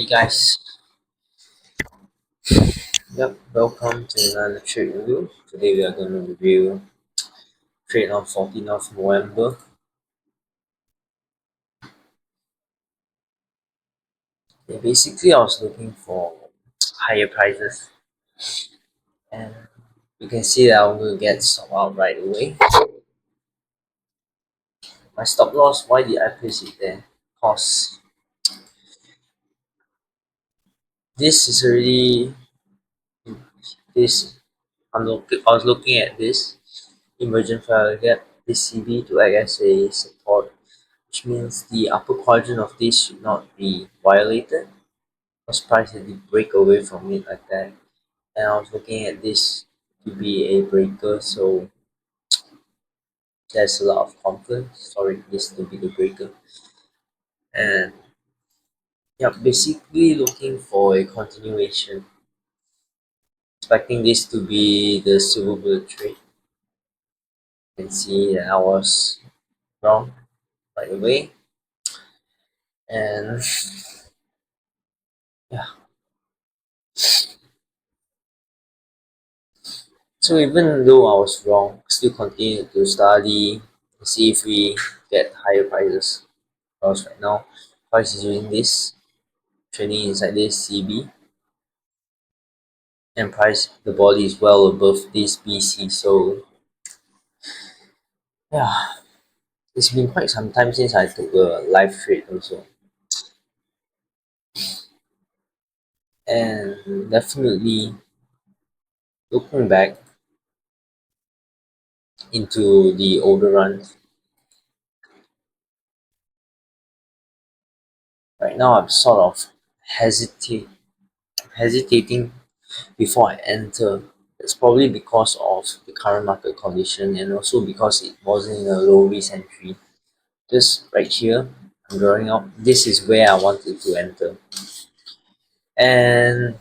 Hey guys, welcome to another trade review. Today we are going to review trade on 14th of November. Basically, I was looking for higher prices, and you can see that I'm going to get some out right away. My stop loss, why did I place it there? Because this is already this. I was looking at this emergent failure gap, this CB to act as a support, which means the upper quadrant of this should not be violated. Was surprised it did break away from it like that. And I was looking at this to be a breaker, so there's a lot of confidence for this to be the breaker. And yeah, basically looking for a continuation, expecting this to be the silver bullet trade. You can see that I was wrong right away. And yeah, so even though I was wrong, still continue to study, see if we get higher prices. Because right now, price is using this trading inside this CB, and price the body is well above this BC. So yeah, it's been quite some time since I took a live trade also, and definitely looking back into the older runs, right now I'm sort of hesitating before I enter. It's probably because of the current market condition and also because it wasn't a low risk entry. Just right here, I'm drawing out. This is where I wanted to enter. And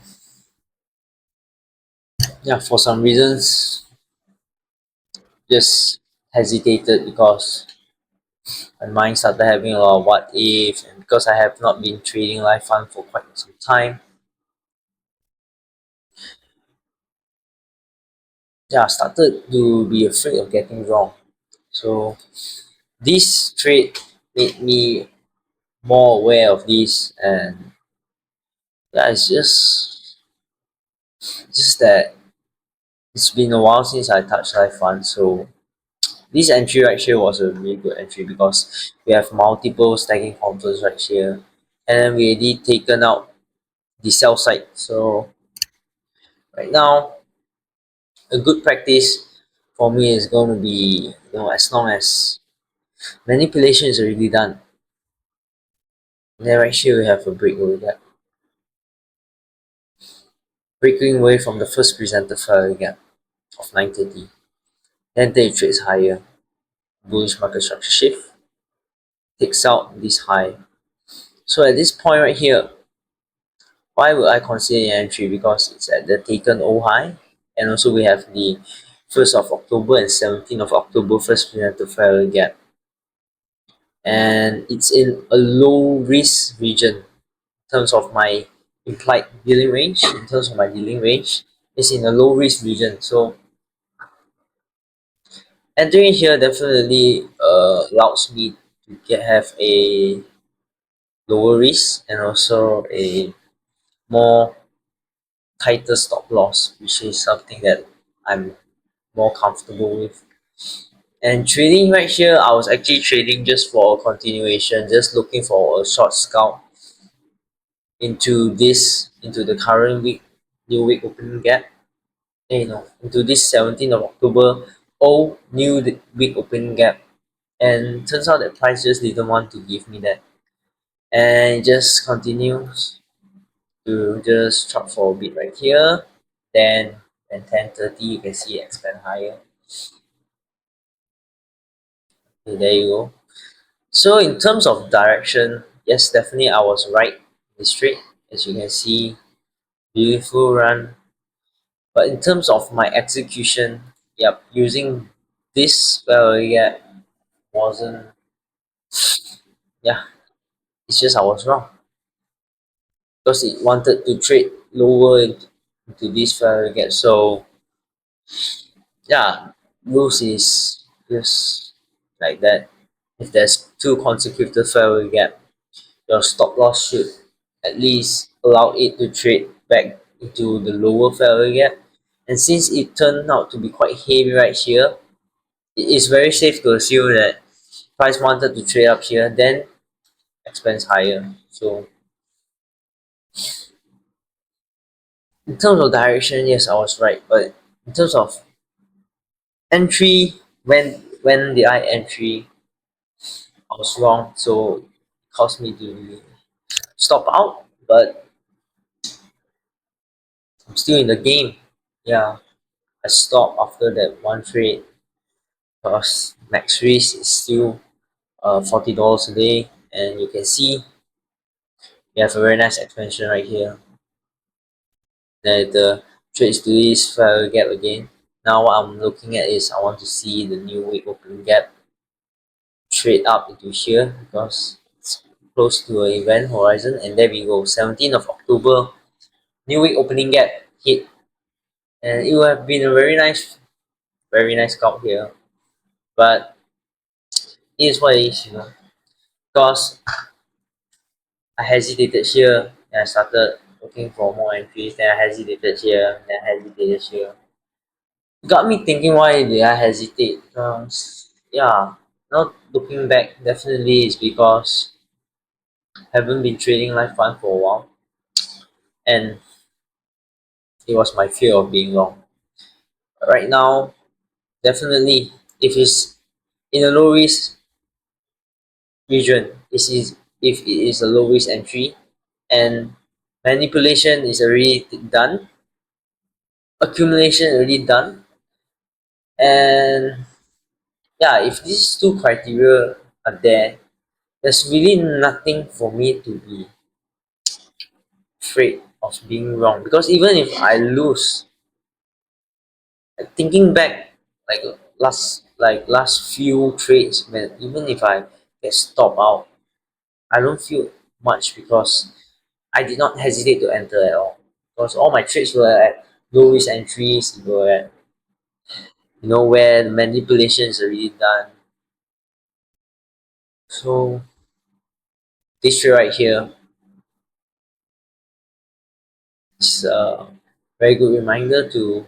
yeah, for some reasons, just hesitated because my mind started having a lot of what if, and because I have not been trading live fund for quite some time, yeah, I started to be afraid of getting wrong. So this trade made me more aware of this, and yeah, it's just that it's been a while since I touched live fund, so this entry right here was a really good entry because we have multiple stacking counters right here, and we already taken out the sell side. So right now, a good practice for me is going to be, as long as manipulation is already done, then right here we have a breakaway gap, breaking away from the first presented failure gap of 930. Then day trades higher, bullish market structure shift, takes out this high. So at this point right here, why would I consider an entry? Because it's at the taken O high, and also we have the 1st of October and 17th of October first presented failure gap, and it's in a low risk region in terms of my implied dealing range. In terms of my dealing range, it's in a low risk region. So entering here definitely allows me to have a lower risk and also a more tighter stop loss, which is something that I'm more comfortable with. And trading right here, I was actually trading just for a continuation, just looking for a short scalp into the current week, new week opening gap. Into this 17th of October, week opening gap. And turns out that price just didn't want to give me that. And it just continues to just chop for a bit right here. Then at 10:30 you can see it expand higher. So there you go. So in terms of direction, yes, definitely I was right. It's straight, as you can see, beautiful run. But in terms of my execution, yep, using this well, yeah, wasn't. Yeah, it's just I was wrong. because it wanted to trade lower into this fair value gap. So yeah, rules is just like that. If there's two consecutive fair value gap, your stop loss should at least allow it to trade back into the lower fair value gap. And since it turned out to be quite heavy right here, it is very safe to assume that price wanted to trade up here, then expense higher. So in terms of direction, yes, I was right. But in terms of entry, when did I entry? I was wrong. So it caused me to stop out. But I'm still in the game. Yeah, I stopped after that one trade because max risk is still $40 a day, and you can see we have a very nice expansion right here. Then the trades to this fair gap again. Now what I'm looking at is I want to see the new week opening gap trade up into here because it's close to an event horizon, and there we go, 17th of October, new week opening gap hit, and it would have been a very nice scalp here, but it is what it is, because I hesitated here and I started looking for more entries, then I hesitated here, then I hesitated here. It got me thinking, why did I hesitate? Yeah, now looking back, definitely it's because I haven't been trading live fund for a while, and it was my fear of being wrong. Right now, definitely, if it's in a low risk region, if it is a low risk entry and manipulation is already done, accumulation already done, and yeah, if these two criteria are there, there's really nothing for me to be afraid of being wrong. Because even if I lose, like, thinking back, like last few trades, man, even if I get stopped out, I don't feel much because I did not hesitate to enter at all. Because all my trades were at low risk entries, were at where the manipulation is already done. So this trade right here is a very good reminder to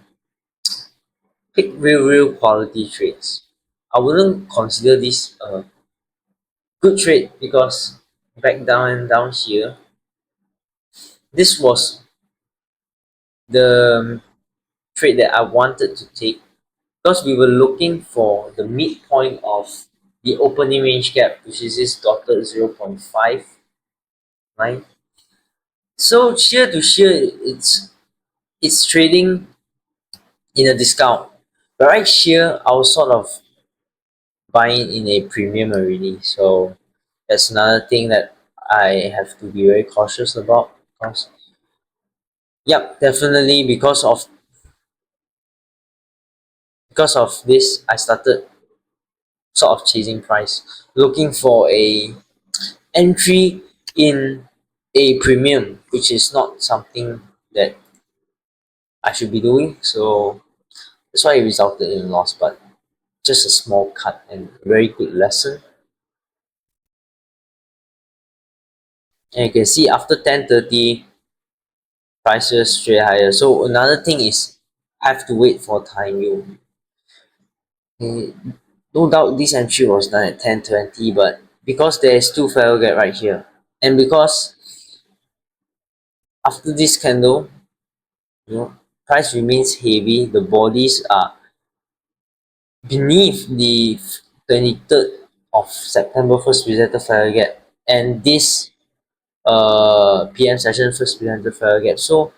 pick real quality trades. I wouldn't consider this a good trade because back down here, this was the trade that I wanted to take because we were looking for the midpoint of the opening range gap, which is this dotted 0.59. So shear to shear, it's trading in a discount. But right here, I was sort of buying in a premium already. So that's another thing that I have to be very cautious about. Because, yep, definitely because of this, I started sort of chasing price, looking for a entry in a premium, which is not something that I should be doing. So that's why it resulted in loss, but just a small cut and very good lesson. And you can see after 10:30, prices straight higher. So another thing is I have to wait for time. No doubt this entry was done at 10:20, but because there is two fair gap right here, and because after this candle, price remains heavy. The bodies are beneath the 23rd of September first presented fair gap, and this PM session first presented fair gap. So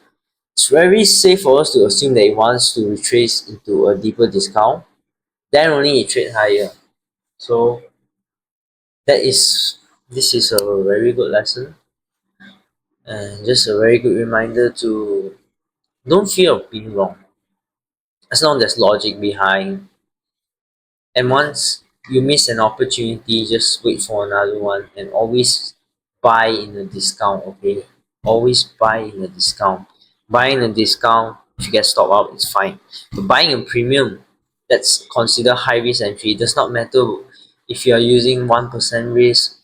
it's very safe for us to assume that it wants to retrace into a deeper discount, then only it trade higher. So that is this is a very good lesson and just a very good reminder to don't fear of being wrong as long as there's logic behind. And once you miss an opportunity, just wait for another one and always buy in a discount, okay? always buy in a discount. Buying a discount, if you get stop out, it's fine. But buying a premium, that's considered high risk entry. It does not matter if you are using 1% risk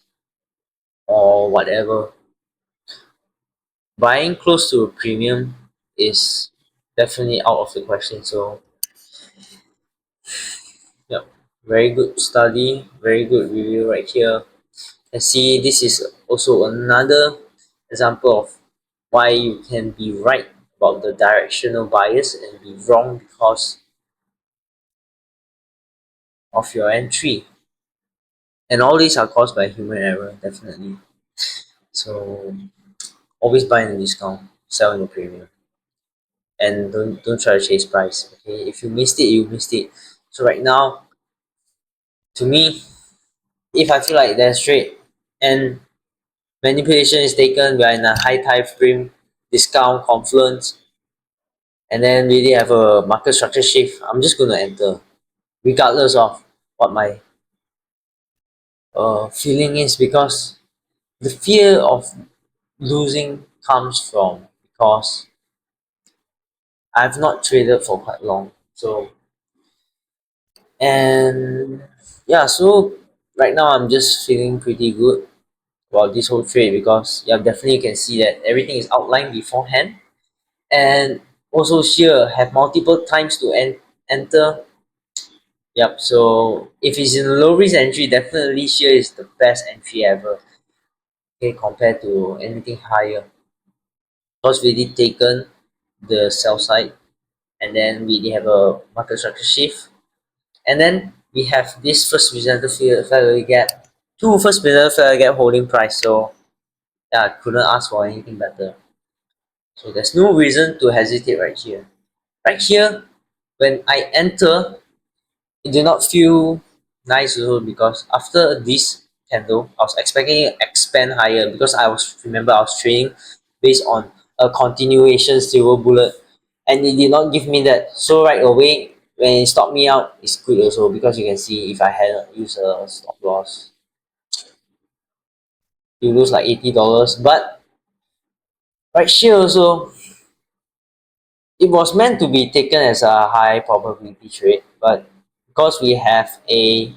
or whatever. Buying close to a premium is definitely out of the question. So, yeah, very good study, very good review right here. And see, this is also another example of why you can be right about the directional bias and be wrong because of your entry. And all these are caused by human error, definitely. So always buy in a discount, sell in a premium, and don't try to chase price. Okay, if you missed it, you missed it. So right now, to me, if I feel like there's trade and manipulation is taken, we are in a high time frame, discount, confluence, and then really have a market structure shift, I'm just gonna enter, regardless of what my feeling is, because the fear of losing comes from because I've not traded for quite long. So and yeah, so right now I'm just feeling pretty good about this whole trade because yeah, definitely you can see that everything is outlined beforehand, and also here have multiple times to enter. Yep, so if it's in a low risk entry, definitely here is the best entry ever. Okay, compared to anything higher. Because we did taken the sell side, and then we did have a market structure shift. And then we have this first representative fair gap, two first representative fair gap holding price. So yeah, I couldn't ask for anything better. So there's no reason to hesitate right here. Right here, when I enter, it did not feel nice also because after this candle, I was expecting it to expand higher because I was trading based on a continuation silver bullet, and it did not give me that. So right away, when it stopped me out, it's good also because you can see if I had used a stop loss, you lose like $80. But right here also, it was meant to be taken as a high probability trade, but because we have a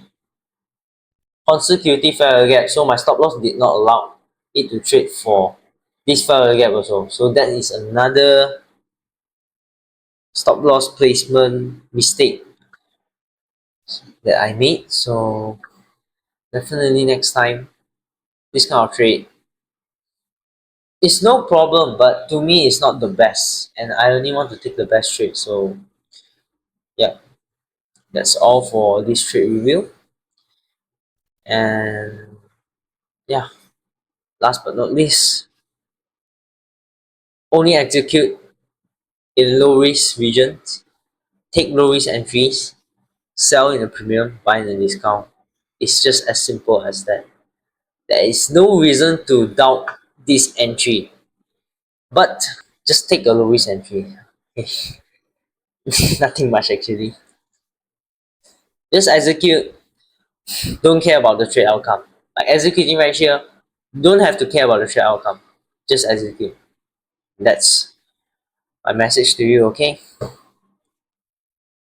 consecutive fair value gap, so my stop loss did not allow it to trade for this fair value gap also. So that is another stop loss placement mistake that I made. So definitely next time, this kind of trade, it's no problem, but to me it's not the best, and I only want to take the best trade. So yeah, that's all for this trade review. And yeah, last but not least, only execute in low risk regions, take low risk entries, sell in a premium, buy in a discount. It's just as simple as that. There is no reason to doubt this entry, but just take a low risk entry. Nothing much actually. Just execute. Don't care about the trade outcome. Like executing right here, don't have to care about the trade outcome. Just execute. That's my message to you. Okay.